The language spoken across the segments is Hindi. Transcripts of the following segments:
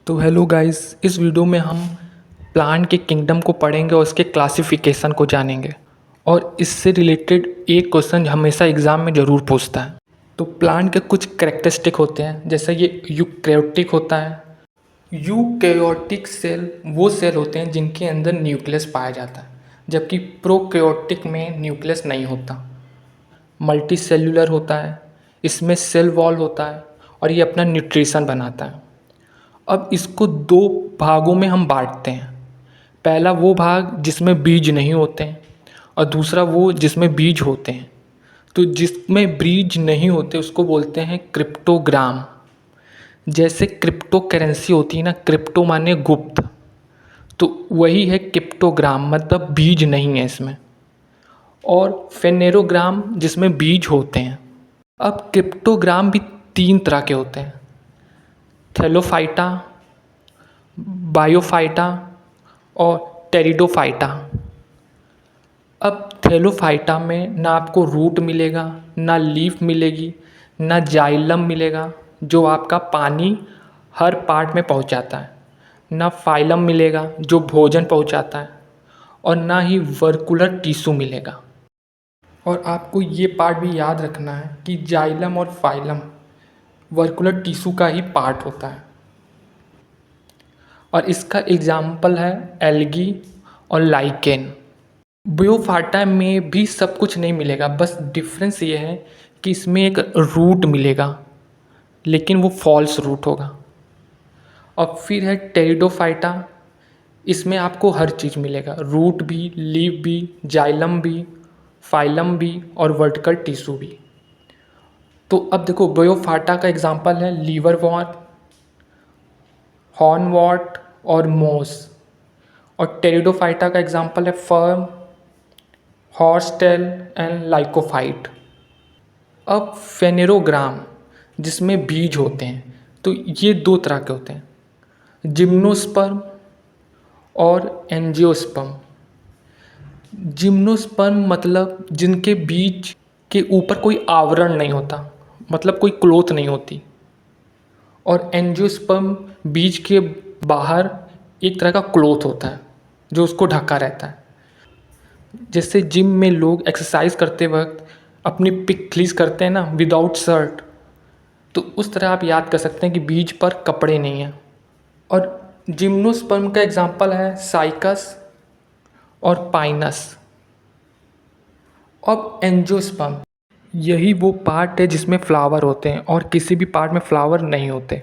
तो हेलो गाइस, इस वीडियो में हम प्लांट के किंगडम को पढ़ेंगे और उसके क्लासिफिकेशन को जानेंगे। और इससे रिलेटेड एक क्वेश्चन हमेशा एग्ज़ाम में ज़रूर पूछता है। तो प्लांट के कुछ कैरेक्टरिस्टिक होते हैं, जैसे ये यूकैरियोटिक होता है। यूकैरियोटिक सेल वो सेल होते हैं जिनके अंदर न्यूक्लियस पाया जाता है, जबकि प्रोकैरियोटिक में न्यूक्लियस नहीं होता। मल्टी सेल्यूलर होता है, इसमें सेल वॉल होता है और ये अपना न्यूट्रिशन बनाता है। अब इसको दो भागों में हम बांटते हैं। पहला वो भाग जिसमें बीज नहीं होते हैं और दूसरा वो जिसमें बीज होते हैं। तो जिसमें बीज नहीं होते उसको बोलते हैं क्रिप्टोग्राम। जैसे क्रिप्टो करेंसी होती है ना, क्रिप्टो माने गुप्त, तो वही है क्रिप्टोग्राम, मतलब बीज नहीं है इसमें। और फेनेरोग्राम जिसमें बीज होते हैं। अब क्रिप्टोग्राम भी तीन तरह के होते हैं, थैलोफाइटा, बायोफाइटा और टेरिडोफाइटा। अब थैलोफाइटा में ना आपको रूट मिलेगा, ना लीफ मिलेगी, ना जाइलम मिलेगा जो आपका पानी हर पार्ट में पहुंचाता है, ना फाइलम मिलेगा जो भोजन पहुंचाता है, और ना ही वर्कुलर टिश्यू मिलेगा। और आपको ये पार्ट भी याद रखना है कि जाइलम और फाइलम वर्कुलर टिश्यू का ही पार्ट होता है। और इसका एग्जाम्पल है एल्गी और लाइकेन। बायोफाइटा में भी सब कुछ नहीं मिलेगा, बस डिफरेंस ये है कि इसमें एक रूट मिलेगा, लेकिन वो फॉल्स रूट होगा। और फिर है टेरिडोफाइटा, इसमें आपको हर चीज़ मिलेगा, रूट भी, लीफ भी, जाइलम भी, फाइलम भी और वर्टिकल टिश्यू भी। तो अब देखो, बायोफाइटा का एग्जाम्पल है लीवरवॉर्ट, हॉर्नवॉर्ट और मोस। और टेरिडोफाइटा का एग्जाम्पल है फर्म, हॉर्सटेल एंड लाइकोफाइट। अब फेनेरोग्राम जिसमें बीज होते हैं, तो ये दो तरह के होते हैं, जिम्नोस्पर्म और एंजियोस्पर्म। जिम्नोस्पर्म मतलब जिनके बीज के ऊपर कोई आवरण नहीं होता, मतलब कोई क्लोथ नहीं होती। और एंजियोस्पर्म बीज के बाहर एक तरह का क्लोथ होता है जो उसको ढका रहता है। जैसे जिम में लोग एक्सरसाइज करते वक्त अपनी पिक फ्लीज करते हैं ना विदाउट शर्ट, तो उस तरह आप याद कर सकते हैं कि बीज पर कपड़े नहीं हैं। और जिम्नोस्पर्म का एग्जांपल है साइकस और पाइनस। अब एंजियोस्पर्म, यही वो पार्ट है जिसमें फ्लावर होते हैं और किसी भी पार्ट में फ्लावर नहीं होते।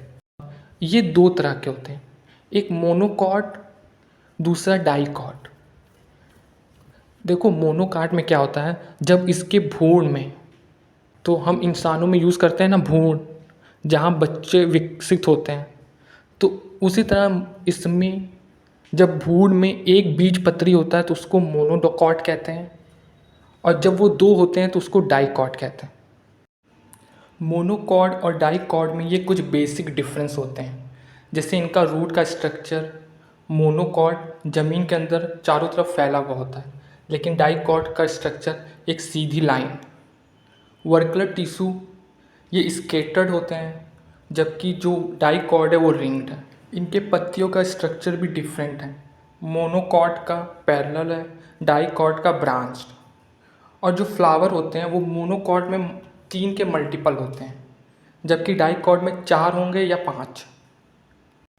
ये दो तरह के होते हैं, एक मोनोकॉट, दूसरा डाइकॉट। देखो मोनोकॉट में क्या होता है, जब इसके भ्रूण में, तो हम इंसानों में यूज़ करते हैं ना भ्रूण, जहाँ बच्चे विकसित होते हैं, तो उसी तरह इसमें जब भ्रूण में एक बीज पत्री होता है तो उसको मोनोकॉट कहते हैं, और जब वो दो होते हैं तो उसको डाइकॉट कहते हैं। मोनोकॉट और डाइकॉट में ये कुछ बेसिक डिफरेंस होते हैं, जैसे इनका रूट का स्ट्रक्चर। मोनोकॉट ज़मीन के अंदर चारों तरफ फैला हुआ होता है, लेकिन डाइकॉट का स्ट्रक्चर एक सीधी लाइन। वर्कुलर टिश्यू ये स्केटर्ड होते हैं, जबकि जो डाइकॉट है वो रिंग्ड है। इनके पत्तियों का स्ट्रक्चर भी डिफरेंट है, मोनोकॉट का पैरेलल है, डाइकॉट का ब्रांच्ड। और जो फ्लावर होते हैं वो मोनोकॉट में 3 के मल्टीपल होते हैं, जबकि डाइकॉट में 4 होंगे या 5।